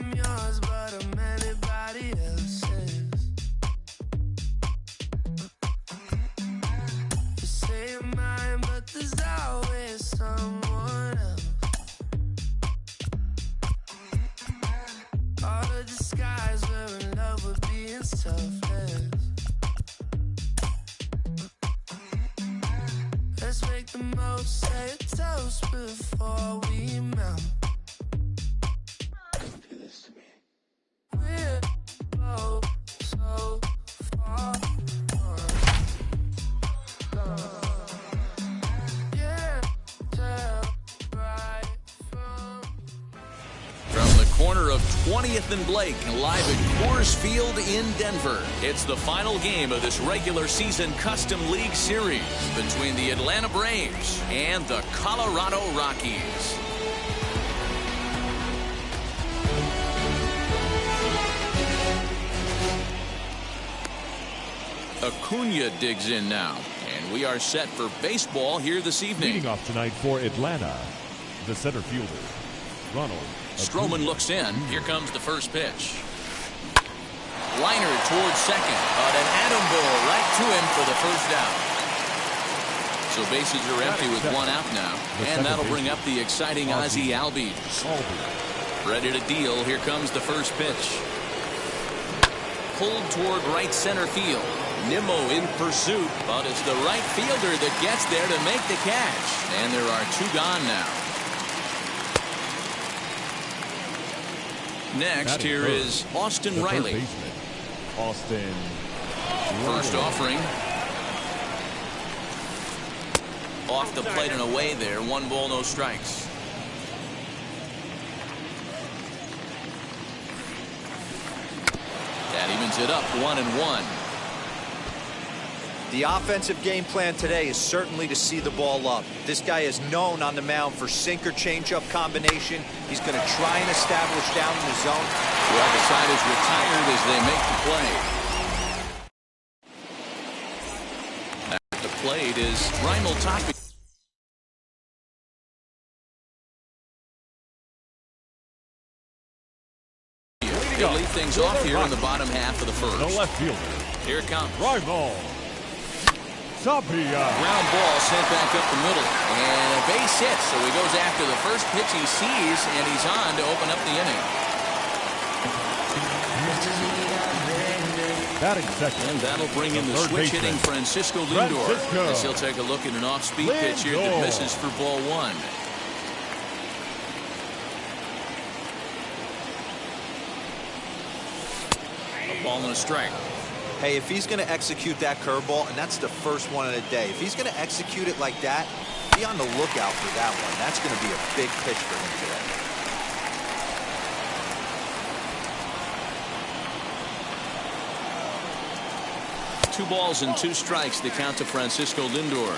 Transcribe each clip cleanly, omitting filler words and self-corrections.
I'm yours, but I'm anybody else's. You say you're mine, but there's always someone else. All the disguise, we're in love with being selfless. Let's make the most, say a toast before we melt. Do this to me. We're both so far gone. Yeah, tell right From the corner of 20th and Blake, live at Coors Field in Denver, it's the final game of this regular season Custom League Series between the Atlanta Braves and the Colorado Rockies. Acuna digs in now, and we are set for baseball here this evening. Leading off tonight for Atlanta, the center fielder, Ronald Stroman looks in. Here comes the first pitch. Liner towards second, but an atom ball right to him for the first out. So bases are empty with one out now, and that'll bring up the exciting Ozzie Albies. Ready to deal. Here comes the first pitch. Pulled toward right center field. Nimmo in pursuit, but it's the right fielder that gets there to make the catch. And there are two gone now. Next, here is Austin Riley. Austin. First offering. Off the plate and away there. 1 ball, no strikes. That evens it up 1-1. The offensive game plan today is certainly to see the ball up. This guy is known on the mound for sinker changeup combination. He's going to try and establish down in the zone. Well, the side is retired as they make the play. At the plate is Raimel Tapia. He'll lead things off here in the bottom half of the first. The left fielder. Here it comes. Raimel Tapia. Ground ball sent back up the middle. And a base hit, so he goes after the first pitch he sees, and he's on to open up the inning. Batting second. And that'll bring in the switch hitting Francisco Lindor. As he'll take a look at an off-speed pitch here that misses for ball 1. A ball and a strike. Hey, if he's going to execute that curveball, and that's the first one of the day, if he's going to execute it like that, be on the lookout for that one. That's going to be a big pitch for him today. 2 balls and 2 strikes, the count to Francisco Lindor.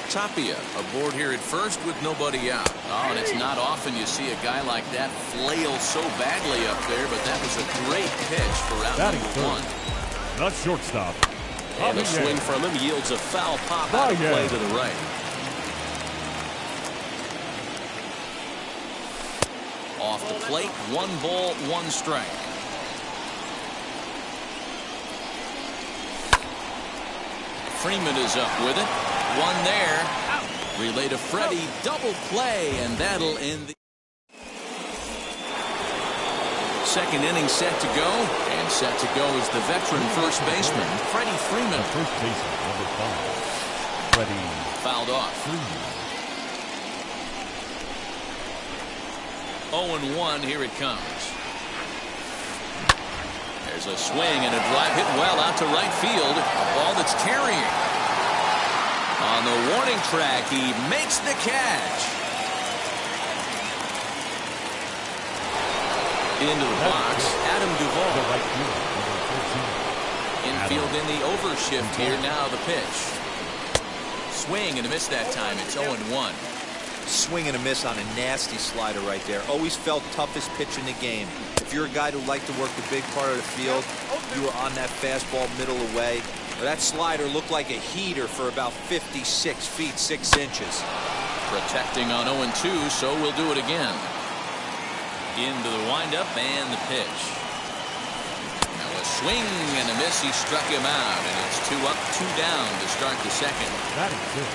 Tapia aboard here at first with nobody out. Oh, and it's not often you see a guy like that flail so badly up there, but that was a great pitch for out number 1. Not shortstop. And the swing from him yields a foul pop out of play to the right. Off the plate, 1 ball, 1 strike. Freeman is up with it. 1 there. Relay to Freddie. Double play, and that'll end the second inning set to go. And set to go is the veteran first baseman, Freddie Freeman. First baseman, number 5. Freddie. Fouled off. 0-1, here it comes. There's a swing and a drive hit well out to right field. A ball that's carrying. On the warning track, he makes the catch. Into the box, Adam Duvall. Infield in the overshift here. Now the pitch. Swing and a miss that time. It's 0-1. Swing and a miss on a nasty slider right there. Always felt toughest pitch in the game. If you're a guy who liked to work the big part of the field, you were on that fastball middle away. That slider looked like a heater for about 56 feet 6 inches. Protecting on 0-2, so we'll do it again. Into the windup and the pitch. Now a swing and a miss. He struck him out, and it's 2 up, 2 down to start the second. That is good.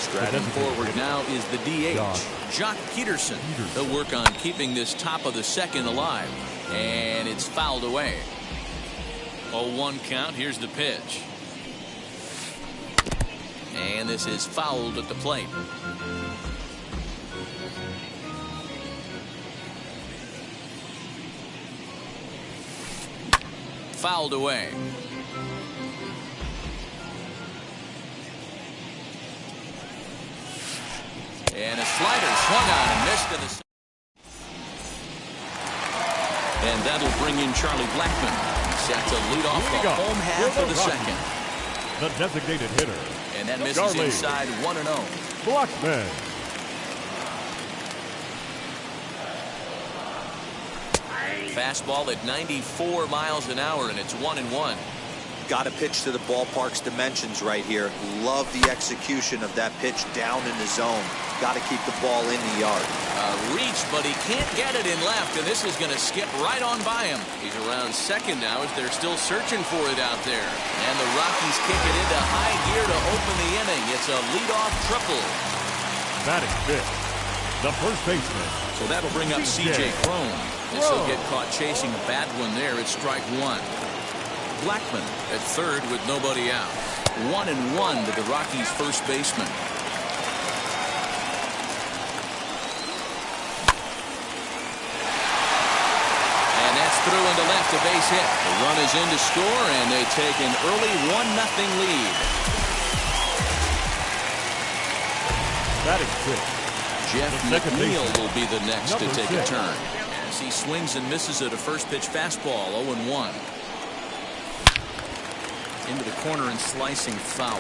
Striding forward now is the DH, Jock Peterson. He'll work on keeping this top of the second alive, and it's fouled away. 0-1 count. Here's the pitch, and this is fouled at the plate. Fouled away. And a slider swung on and missed to the. And that'll bring in Charlie Blackmon, set to lead off the home half of the second. The designated hitter. And that misses inside 1-0. Blackmon. Fastball at 94 miles an hour, and it's 1-1. Got to pitch to the ballpark's dimensions right here. Love the execution of that pitch down in the zone. Got to keep the ball in the yard. Reach, but he can't get it in left, and this is going to skip right on by him. He's around second now as they're still searching for it out there. And the Rockies kick it into high gear to open the inning. It's a leadoff triple. Batting fifth, the first baseman. So that'll bring up C.J. Cron. This will get caught chasing a bad one there. It's strike 1. Blackmon at third with nobody out. 1-1 to the Rockies' first baseman. And that's through into left, a base hit. The run is in to score, and they take an early 1-0 lead. Batting fifth. Jeff McNeil will be the next to take a turn as he swings and misses at a first pitch fastball. 0-1 into the corner and slicing foul.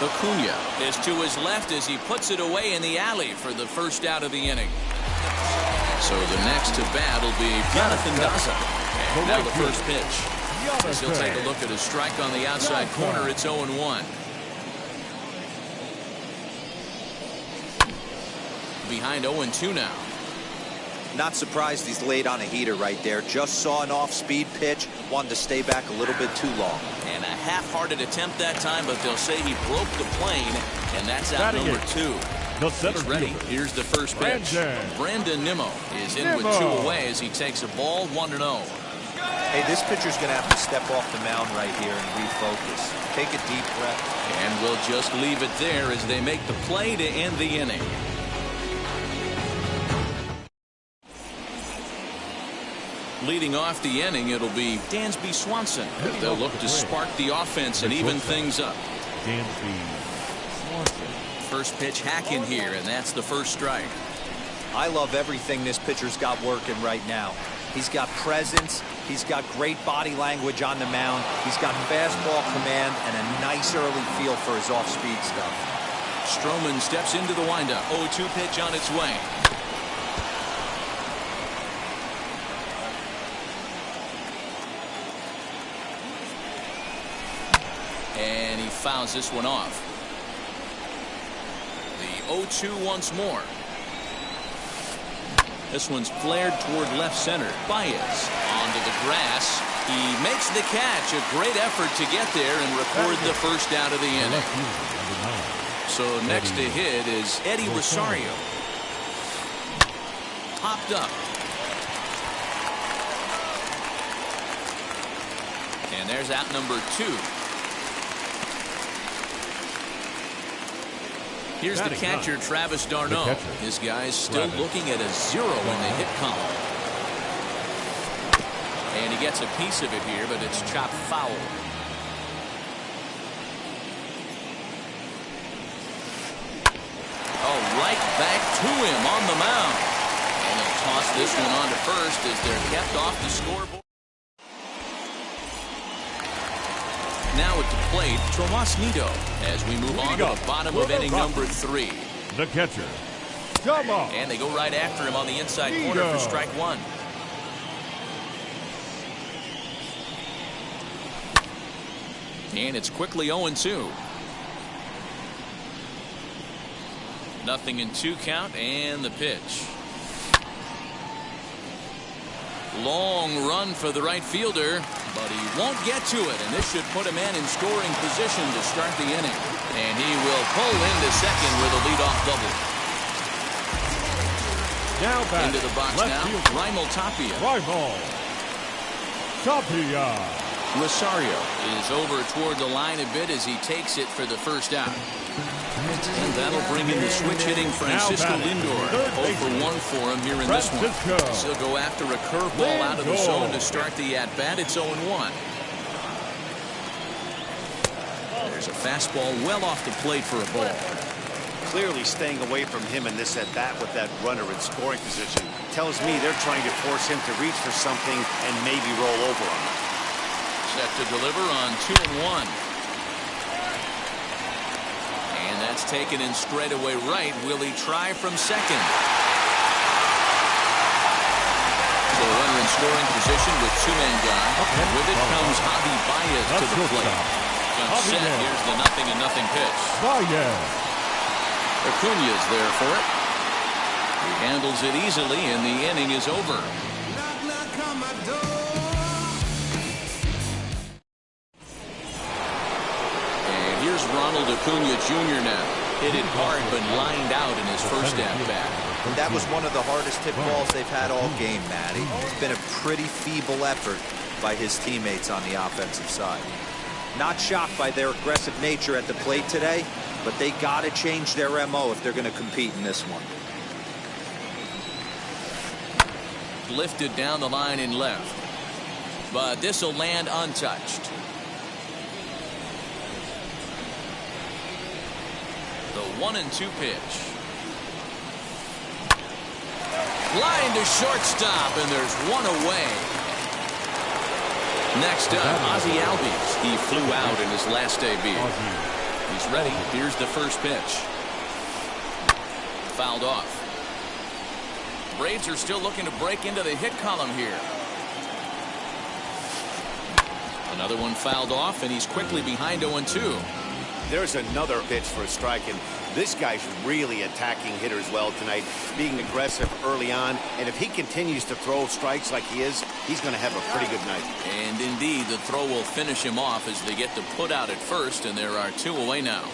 Acuna is to his left as he puts it away in the alley for the first out of the inning. So the next to bat will be Jonathan Daza. And now the first pitch. As he'll take a look at a strike on the outside corner. It's 0-1. Behind 0-2 now. Not surprised he's laid on a heater right there. Just saw an off-speed pitch. Wanted to stay back a little bit too long. And a half-hearted attempt that time, but they'll say he broke the plane, and that's out number 2. He's ready. Here's the first pitch. Brandon Nimmo is in with 2 away as he takes a ball. 1-0. Hey, this pitcher's going to have to step off the mound right here and refocus. Take a deep breath. And we'll just leave it there as they make the play to end the inning. Leading off the inning, it'll be Dansby Swanson. They'll look to spark the offense and even things up. Dansby Swanson. First pitch hack in here, and that's the first strike. I love everything this pitcher's got working right now. He's got presence. He's got great body language on the mound. He's got fastball command and a nice early feel for his off-speed stuff. Stroman steps into the windup. 0-2 pitch on its way. And he fouls this one off. The 0-2 once more. This one's flared toward left center. Baez onto the grass. He makes the catch. A great effort to get there and record the first out of the inning. So next to hit is Eddie Rosario. Popped up. And there's out number 2. Here's the catcher, Travis d'Arnaud. His guy's still looking at a 0 in the hit column. And he gets a piece of it here, but it's chopped foul. Oh, right back to him on the mound. And they'll toss this one on to first as they're kept off the scoreboard. Now at the plate, Tomas Nido, as we move on to the bottom of inning number 3. The catcher, come on. And they go right after him on the inside corner for strike 1. And it's quickly 0-2. 0-2 count, and the pitch. Long run for the right fielder, but he won't get to it, and this should put a man in scoring position to start the inning. And he will pull into second with a leadoff double. Now back. Into the box now, Raimel Tapia. Rosario is over toward the line a bit as he takes it for the first out. And that'll bring in the switch-hitting Francisco Lindor. 0 for 1 for him here in this one. He'll go after a curveball out of the zone to start the at-bat. It's 0-1. There's a fastball well off the plate for a ball. Clearly staying away from him in this at-bat with that runner in scoring position tells me they're trying to force him to reach for something and maybe roll over on him. Set to deliver on 2-1. And that's taken in straightaway right. Will he try from second? So a runner in scoring position with 2 men gone. And with it comes Javi Baez to the plate. Gun set. Here's the 0-0 pitch. Acuña's there for it. He handles it easily, and the inning is over. Knock, knock on my door. And here's Ronald Acuña Jr. now. Hit it hard, but lined out in his first at-bat. That was one of the hardest hit balls they've had all game, Matty. It's been a pretty feeble effort by his teammates on the offensive side. Not shocked by their aggressive nature at the plate today, but they got to change their MO if they're going to compete in this one. Lifted down the line in left, but this will land untouched. The 1-2 pitch. Line to shortstop, and there's one away. Next up, Ozzie Albies. He flew out in his last debut. He's ready. Here's the first pitch. Fouled off. Braves are still looking to break into the hit column here. Another one fouled off, and he's quickly behind 0-2. There's another pitch for a strike, and this guy's really attacking hitters well tonight, being aggressive early on, and if he continues to throw strikes like he is, he's going to have a pretty good night. And indeed, the throw will finish him off as they get the put out at first, and there are 2 away now.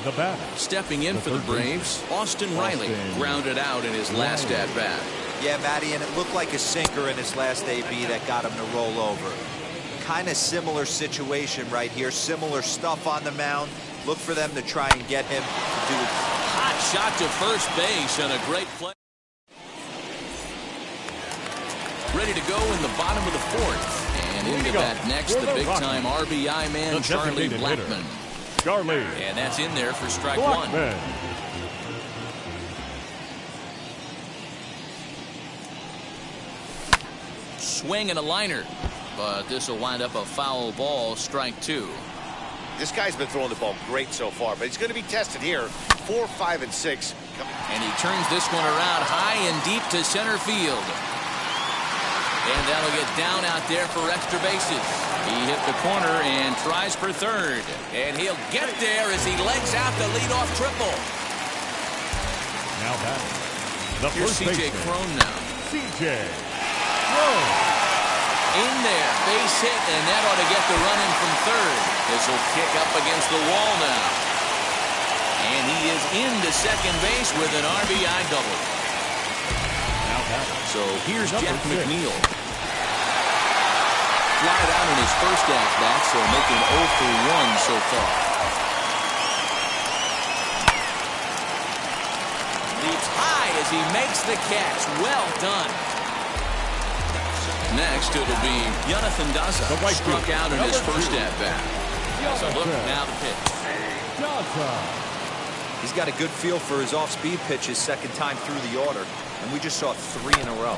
The batter. Stepping in for the Braves, Austin Riley grounded out in his last at-bat. Yeah, Matty, and it looked like a sinker in his last AB that got him to roll over. Kind of similar situation right here. Similar stuff on the mound. Look for them to try and get him to do it. Hot shot to first base and a great play. Ready to go in the bottom of the 4th. And into that next, the big-time RBI man, Charlie Blackmon. And that's in there for strike 1. Swing and a liner. But this will wind up a foul ball, strike 2. This guy's been throwing the ball great so far, but he's going to be tested here. 4, 5, and 6. And he turns this one around high and deep to center field. And that'll get down out there for extra bases. He hit the corner and tries for third. And he'll get there as he legs out the leadoff triple. Now back. The Here's first C.J. Cron now. C.J. Cron. In there, base hit, and that ought to get the run in from third. This will kick up against the wall now. And he is into second base with an RBI double. So here's Jeff McNeil. Flied out in his first at-bat, so making 0 for 1 so far. Leaps high as he makes the catch. Well done. Next, it'll be Jonathan Daza, struck out in his first at-bat. So look, now the pitch. He's got a good feel for his off-speed pitches second time through the order, and we just saw 3 in a row.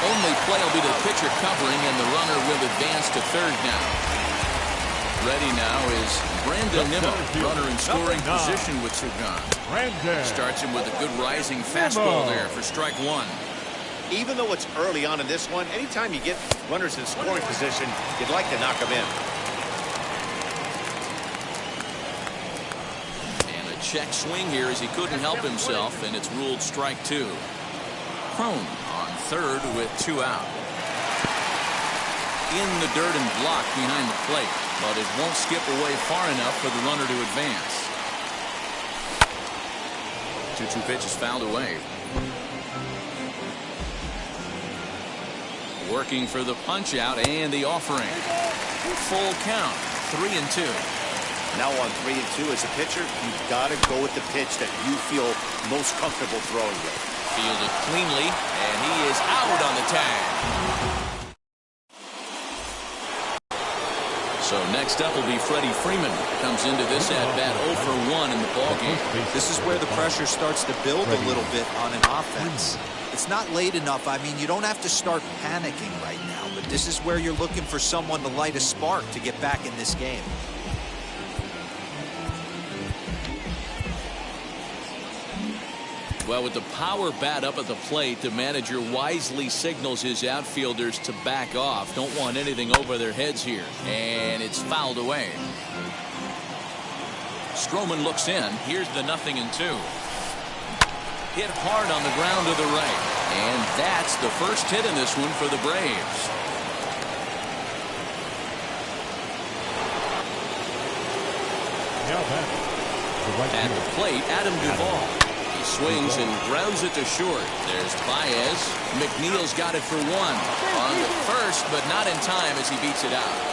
Only play will be the pitcher covering, and the runner will advance to third now. Ready now is Brandon Nimmo, runner in scoring position with Sugan. Starts him with a good rising fastball there for strike 1. Even though it's early on in this one, anytime you get runners in scoring position, you'd like to knock them in. And a check swing here as he couldn't help himself, and it's ruled strike 2. Crone on third with 2 out. In the dirt and blocked behind the plate, but it won't skip away far enough for the runner to advance. 2-2 pitch is fouled away. Working for the punch out and the offering. Full count, 3-2. Now on 3-2 as a pitcher, you've got to go with the pitch that you feel most comfortable throwing with. Fielded cleanly, and he is out on the tag. So next up will be Freddie Freeman. Comes into this at-bat 0 for 1 in the ballgame. This is where the pressure starts to build a little bit on an offense. It's not late enough. I mean, you don't have to start panicking right now, but this is where you're looking for someone to light a spark to get back in this game. Well, with the power bat up at the plate, the manager wisely signals his outfielders to back off. Don't want anything over their heads here. And it's fouled away. Stroman looks in. Here's the 0-2. Hit hard on the ground to the right. And that's the first hit in this one for the Braves. At the plate, Adam Duvall. He swings and grounds it to short. There's Baez. McNeil's got it for 1. On the first, but not in time as he beats it out.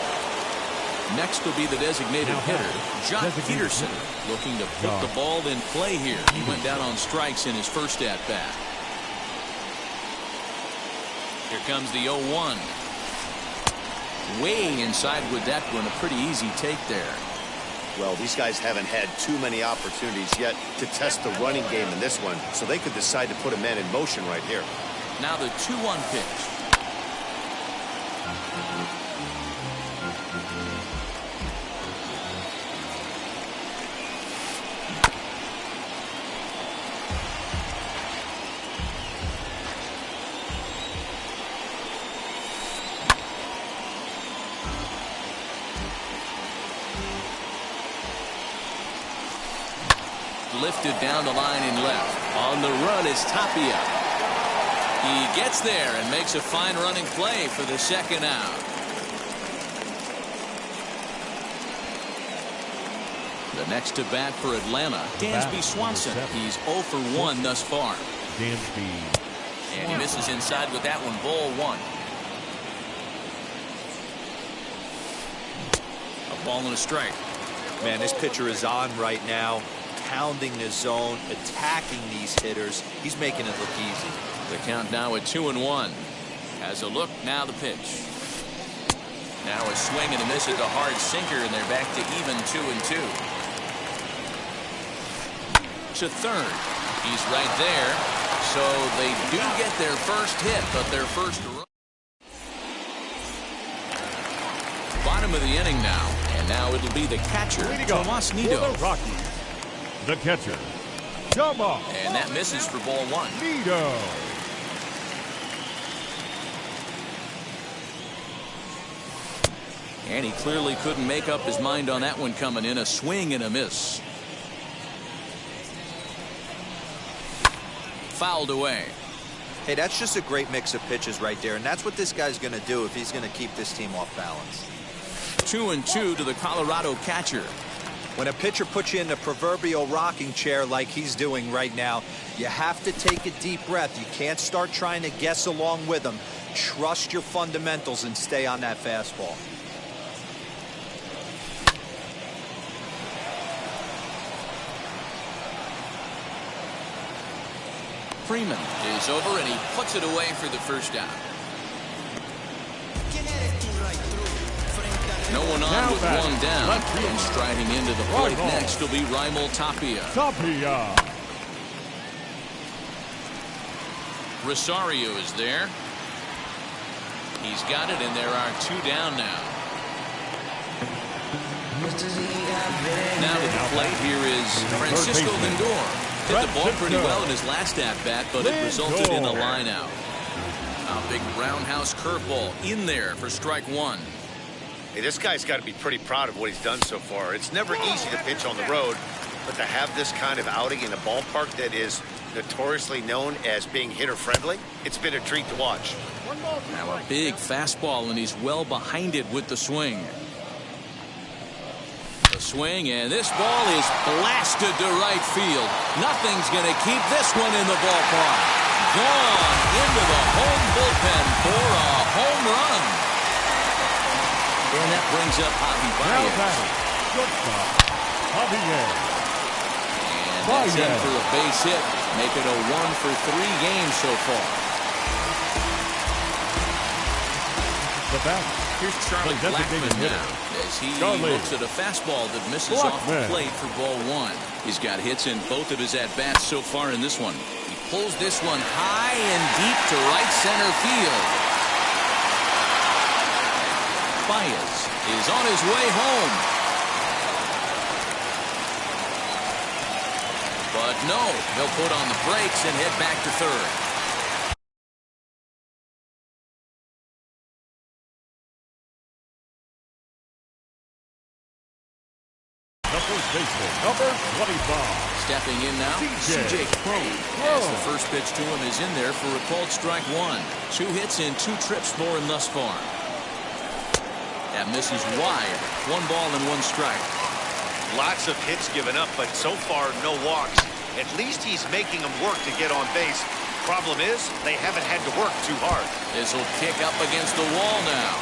Next will be the designated hitter, Jock Peterson, looking to put the ball in play here. He went down on strikes in his first at-bat. Here comes the 0-1. Way inside with that one. A pretty easy take there. Well, these guys haven't had too many opportunities yet to test the running game in this one, so they could decide to put a man in motion right here. Now the 2-1 pitch. Lifted down the line in left. On the run is Tapia. He gets there and makes a fine running play for the second out. The next to bat for Atlanta, Dansby Swanson. He's 0 for 1 thus far. And he misses inside with that one. Ball 1. A ball and a strike. Man, this pitcher is on right now. Pounding the zone, attacking these hitters. He's making it look easy. The count now at 2-1. Has a look, now the pitch. Now a swing and a miss at the hard sinker, and they're back to even 2-2. To third. He's right there. So they do get their first hit, but their first run. Bottom of the inning now. And now it'll be the catcher, Tomas Nido. The catcher, Tomas. And that misses for ball 1. Nido. And he clearly couldn't make up his mind on that one coming in. A swing and a miss. Fouled away. Hey, that's just a great mix of pitches right there, and that's what this guy's going to do if he's going to keep this team off balance. 2-2 to the Colorado catcher. When a pitcher puts you in the proverbial rocking chair like he's doing right now, you have to take a deep breath. You can't start trying to guess along with him. Trust your fundamentals and stay on that fastball. Freeman is over, and he puts it away for the first down. No one on with one down. And striding into the plate next will be Raimel Tapia. Rosario is there. He's got it, and there are 2 down now. Now to the plate, here is Francisco Lindor. Hit the ball pretty well in his last at-bat, but it resulted in a line out. A big roundhouse curveball in there for strike one. Hey, this guy's got to be pretty proud of what he's done so far. It's never easy to pitch on the road, but to have this kind of outing in a ballpark that is notoriously known as being hitter-friendly, it's been a treat to watch. Now a big fastball, and he's well behind it with the swing. The swing, and this ball is blasted to right field. Nothing's going to keep this one in the ballpark. Gone into the home bullpen for a home run. And that brings up Javi Baez. And that's in for a base hit. Make it a 1-for-3 game so far. The batter. Here's Charlie Blackmon now as he looks at a fastball that misses off the plate for ball one. He's got hits in both of his at-bats so far in this one. He pulls this one high and deep to right center field. Baez is on his way home. But no, he'll put on the brakes and head back to third. The first baseman, number 25. Stepping in now, C.J. Cron. As the first pitch to him is in there for a called strike one. 2 hits and 2 trips for him thus far. That misses wide. 1 ball and 1 strike. Lots of hits given up, but so far no walks. At least he's making them work to get on base. Problem is, they haven't had to work too hard. This will kick up against the wall now.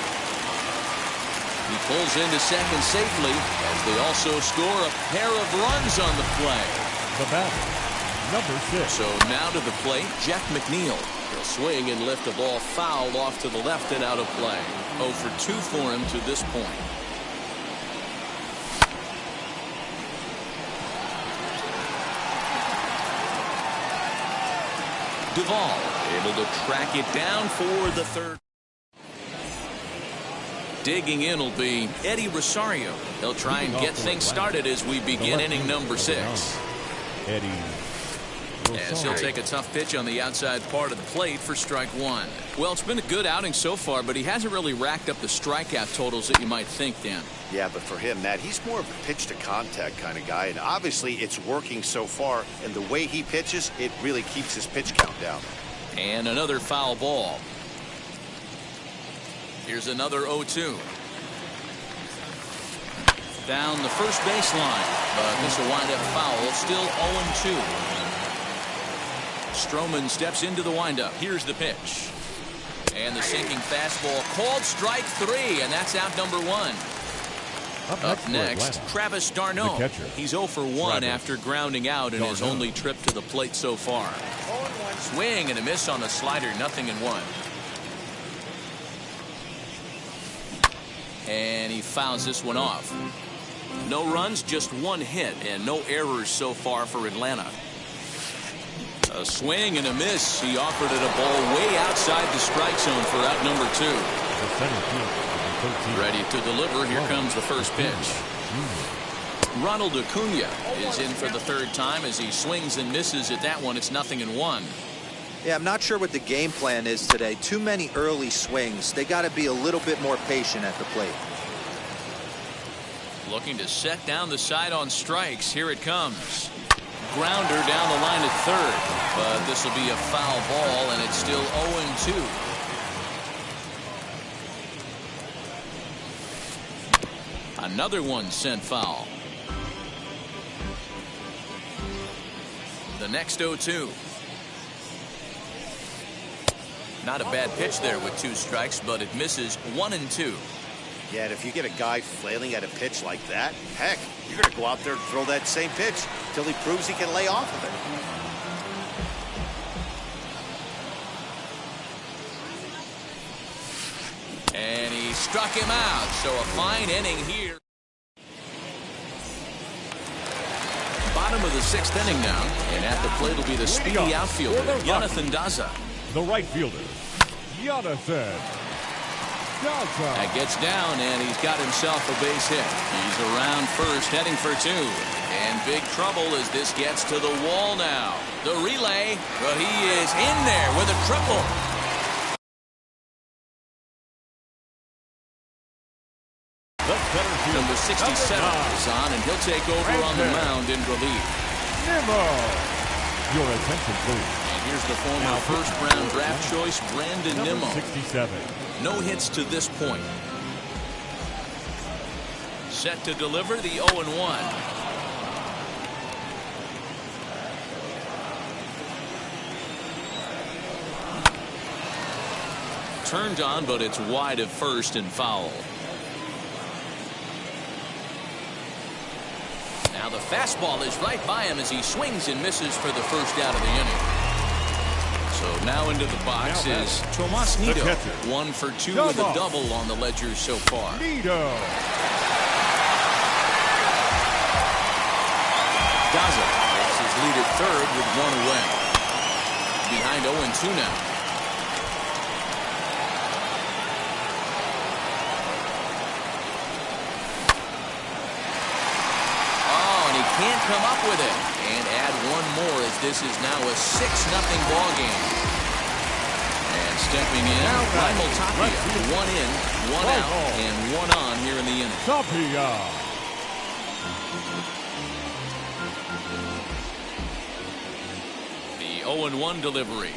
He pulls into second safely as they also score a pair of runs on the play. The batter, number 6. So now to the plate, Jeff McNeil. He'll swing and lift a ball foul off to the left and out of play. 0 for 2 for him to this point. Duvall able to track it down for the third. Digging in will be Eddie Rosario. He'll try and get things started as we begin inning number 6. Eddie As he'll take a tough pitch on the outside part of the plate for strike one. Well, it's been a good outing so far, but he hasn't really racked up the strikeout totals that you might think, Dan. Yeah, but for him, Matt, he's more of a pitch-to-contact kind of guy, and obviously it's working so far, and the way he pitches, it really keeps his pitch count down. And another foul ball. Here's another 0-2. Down the first baseline, but this will wind up foul. Still 0-2. Stroman steps into the windup. Here's the pitch. And the sinking fastball called strike 3, and that's out number 1. Up next, Travis d'Arnaud. He's 0 for 1 after grounding out in his only trip to the plate so far. Swing and a miss on the slider, 0-1. And he fouls this one off. No runs, just 1 hit, and no errors so far for Atlanta. A swing and a miss. He offered it a ball way outside the strike zone for out number 2. Ready to deliver. Here comes the first pitch. Ronald Acuna is in for the 3rd time as he swings and misses at that one. It's 0-1. Yeah, I'm not sure what the game plan is today. Too many early swings. They got to be a little bit more patient at the plate. Looking to set down the side on strikes. Here it comes. Grounder down the line at 3rd, but this will be a foul ball, and it's still 0-2. Another one sent foul. The next 0-2. Not a bad pitch there with 2 strikes, but it misses 1-2. Yeah, and if you get a guy flailing at a pitch like that, heck, you're going to go out there and throw that same pitch till he proves he can lay off of it. And he struck him out, so a fine inning here. Bottom of the 6th inning now, and at the plate will be the speedy outfielder, Jonathan Daza. The right fielder, Jonathan Daza. That gets down, and he's got himself a base hit. He's around first, heading for 2. And big trouble as this gets to the wall now. The relay, but he is in there with a triple. Number 67 is on, and he'll take over on the mound in relief. Your attention, please. And here's the former first-round draft choice, Brandon Number Nimmo. 67. No hits to this point. Set to deliver the 0-1. Turned on, but it's wide of first and foul. Now the fastball is right by him as he swings and misses for the first out of the inning. So now into the box is Tomas Nido. 1 for 2 with a double on the ledger so far. Nido. Daza takes his lead at third with 1 away. Behind 0-2 now. Can't come up with it, and add 1 more as this is now a 6-0 ball game. And stepping in, Raimel Tapia. 1 in, 1 out, and 1 on here in the inning. Tapia. The 0-1 delivery.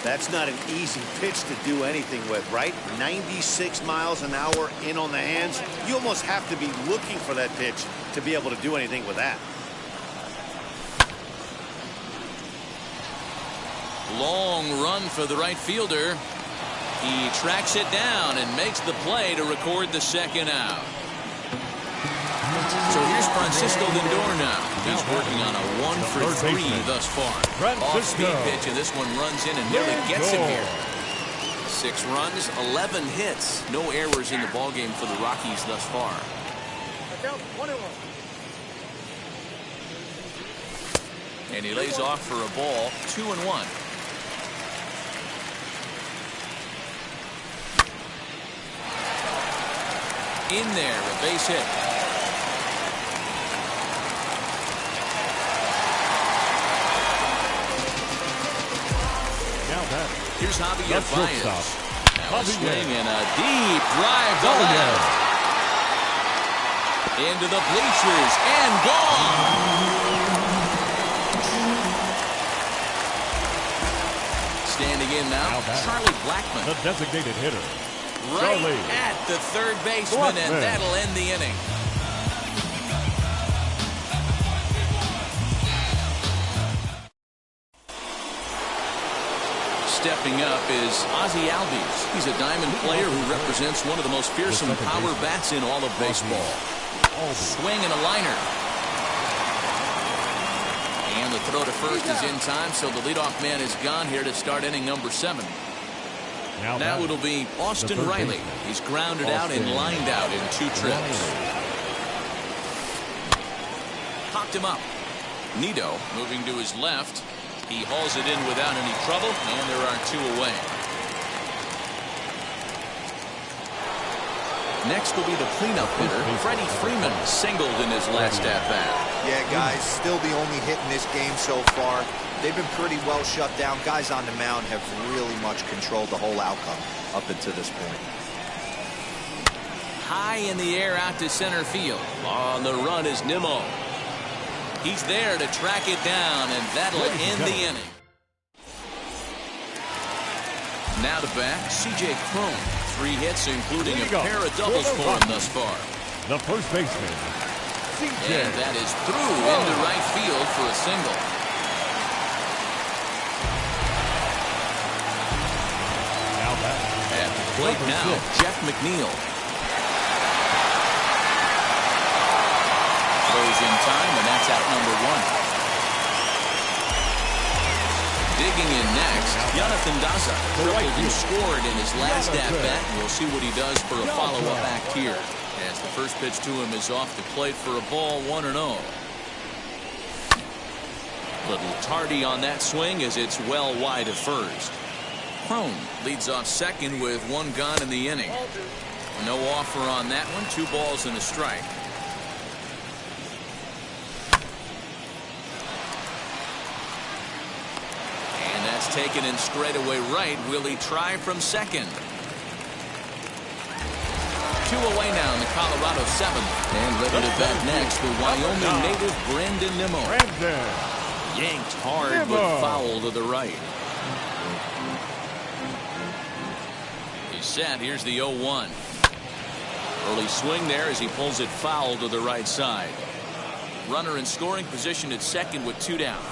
That's not an easy pitch to do anything with, right? 96 miles an hour in on the hands. You almost have to be looking for that pitch to be able to do anything with that. Long run for the right fielder. He tracks it down and makes the play to record the second out. So here's Francisco Lindor now. He's working on a 1 for 3 thus far. Off-speed pitch, and this one runs in and nearly gets him here. 6 runs, 11 hits. No errors in the ballgame for the Rockies thus far. And he lays off for a ball, 2-1. In there, a base hit. Here's Javier Baez. Now a swing and a deep drive to left. Into the bleachers and gone. Standing in now, Charlie Blackmon. The designated hitter. Right at the third baseman, and that'll end the inning. Stepping up is Ozzie Albies. He's a diamond player who represents one of the most fearsome power bats in all of baseball. Swing and a liner. And the throw to first is in time, so the leadoff man is gone here to start inning number 7. Now it'll be Austin Riley. He's grounded out and lined out in 2 trips. Popped him up. Nido moving to his left. He hauls it in without any trouble, and there are 2 away. Next will be the cleanup hitter. Freddie Freeman singled in his last at-bat. Yeah, guys, still the only hit in this game so far. They've been pretty well shut down. Guys on the mound have really much controlled the whole outcome up until this point. High in the air out to center field. On the run is Nimmo. He's there to track it down, and that'll end the inning. Now to bat, C.J. Cron. 3 hits, including a pair of doubles for him thus far. The first baseman, C.J. And that is through into right field for a single. At the plate now, Jeff McNeil. Throws in time, and that's out number 1. Digging in next, Jonathan Daza tripled and scored in his last at-bat, and we'll see what he does for a follow-up act here. As the first pitch to him is off the plate for a ball, 1-0. Little tardy on that swing as it's well wide of first. Cron leads off second with 1 gone in the inning. No offer on that one. 2 balls and a strike. And that's taken in straightaway right. Will he try from second? 2 away now in the Colorado 7th. And ready to bat next, the Wyoming native Brandon Nimmo. Yanked hard, but foul to the right. He's set. Here's the 0-1. Early swing there as he pulls it foul to the right side. Runner in scoring position at second with 2 down.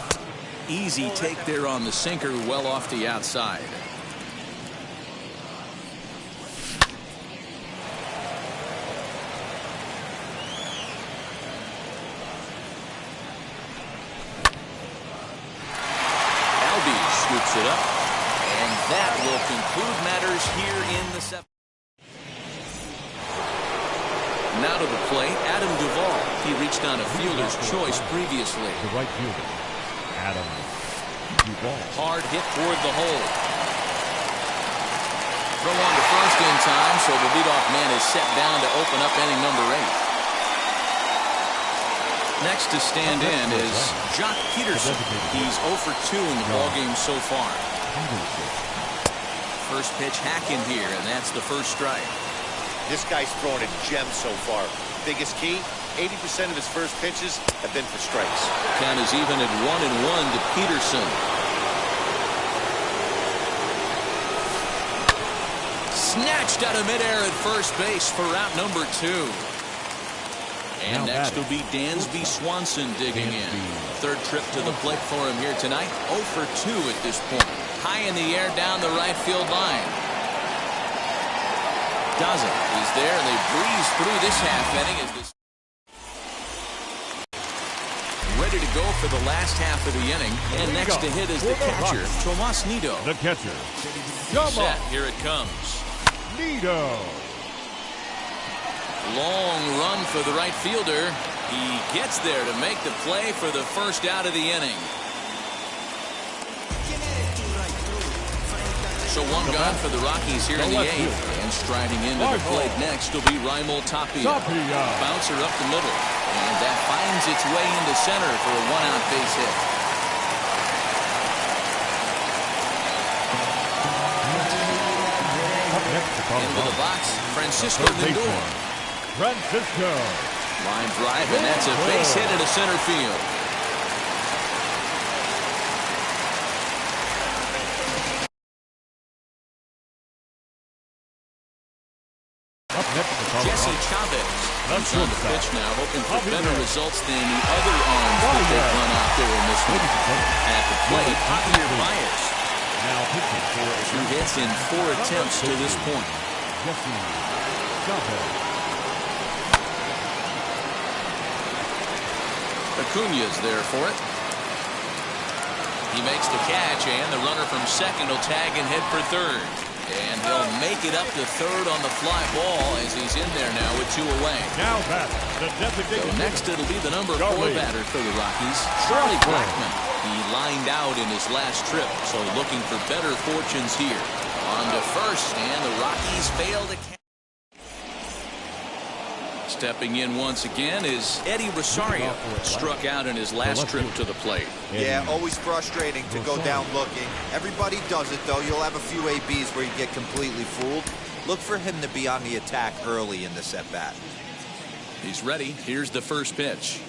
Easy take there on the sinker, well off the outside. Scoops it up, and that will conclude matters here in the 7th. Now to the plate, Adam Duvall. He reached on a fielder's choice previously. The right fielder, Adam Duvall. Hard hit toward the hole. Throw on to first in time, so the leadoff man is set down to open up inning number 8. Next to stand in is Jock Peterson. He's 0 for 2 in the ballgame so far. First pitch hacking here, and that's the first strike. This guy's throwing a gem so far. Biggest key, 80% of his first pitches have been for strikes. Count is even at 1-1 to Peterson. Snatched out of midair at first base for out number 2. And next will be Dansby Swanson digging in. Third trip to the plate for him here tonight. 0 for 2 at this point. High in the air down the right field line. Does it. He's there, and they breeze through this half inning as this. Ready to go for the last half of the inning. And next to hit is the catcher, Tomas Nido. The catcher, Set. Here it comes. Nido. Long run for the right fielder. He gets there to make the play for the first out of the inning. So one gone for the Rockies here in the 8th. And striding into the plate next will be Raimel Tapia. Bouncer up the middle. And that finds its way into center for a 1-out base hit. Into the box, Francisco Lindor. Francisco. Line drive, and that's a base hit into center field. Jesse Chavez comes on the pitch now, hoping for better results than the other arms that they've run out there in this one. At the plate, Javier Baez. 2 hits in 4 attempts to this point. Jesse Chavez. Acuña's there for it. He makes the catch, and the runner from second will tag and head for third. And he'll make it up to third on the fly ball as he's in there now with 2 away. Now back, the designated. So next it'll be the number 4 batter for the Rockies, Charlie Blackmon. He lined out in his last trip, so looking for better fortunes here. On to first, and the Rockies fail to catch. Stepping in once again is Eddie Rosario. Struck out in his last trip to the plate. Yeah, always frustrating to go down looking. Everybody does it, though. You'll have a few ABs where you get completely fooled. Look for him to be on the attack early in this at-bat. He's ready. Here's the first pitch.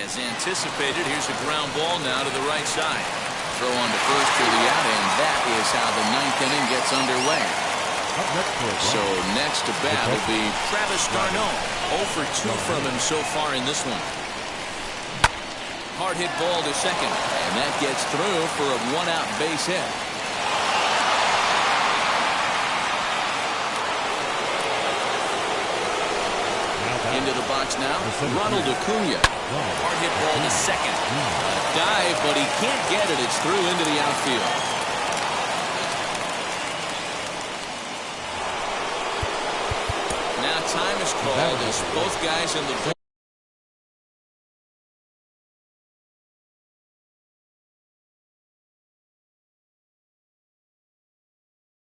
As anticipated, here's a ground ball now to the right side. Throw on to first for the out, and that is how the 9th inning gets underway. So next to bat will be Travis d'Arnaud. 0 for 2 from him so far in this one. Hard hit ball to second, and that gets through for a 1-out base hit. Into the box now, Ronald Acuña. Hard hit ball to second. A dive, but he can't get it. It's through into the outfield. Now time is called as both guys in the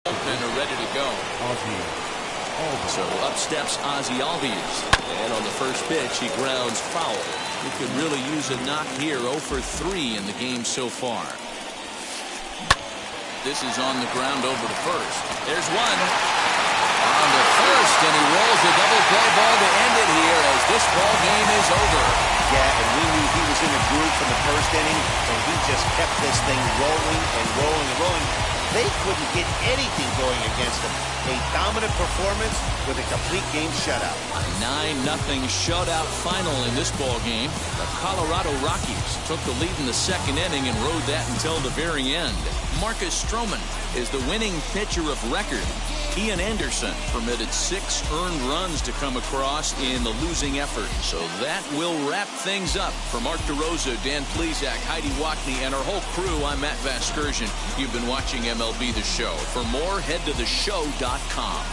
bullpen are ready to go. So up steps Ozzie Albies. And on the first pitch, he grounds foul. He could really use a knock here. 0 for 3 in the game so far. This is on the ground over to first. There's one. On the and he rolls a double play ball to end it here as this ball game is over. Yeah, and we knew he was in a groove from the first inning, and he just kept this thing rolling and rolling and rolling. They couldn't get anything going against him. A dominant performance with a complete game shutout. A 9-0 shutout final in this ball game. The Colorado Rockies took the lead in the second inning and rode that until the very end. Marcus Stroman is the winning pitcher of record. Ian Anderson permitted 6 earned runs to come across in the losing effort. So that will wrap things up. For Mark DeRosa, Dan Plesac, Heidi Watney, and our whole crew, I'm Matt Vasgersian. You've been watching MLB The Show. For more, head to theshow.com.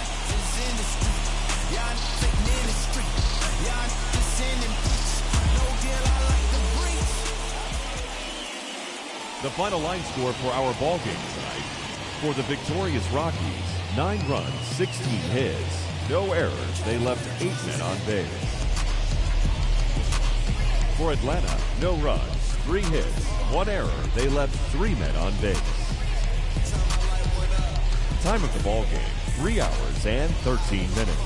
The final line score for our ball game tonight. For the victorious Rockies, 9 runs, 16 hits, no errors. They left 8 men on base. For Atlanta, no runs, 3 hits, 1 error. They left 3 men on base. Time of the ball game, 3 hours and 13 minutes.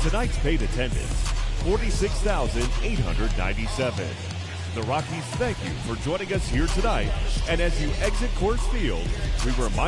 Tonight's paid attendance, 46,897. The Rockies thank you for joining us here tonight. And as you exit Coors Field, we remind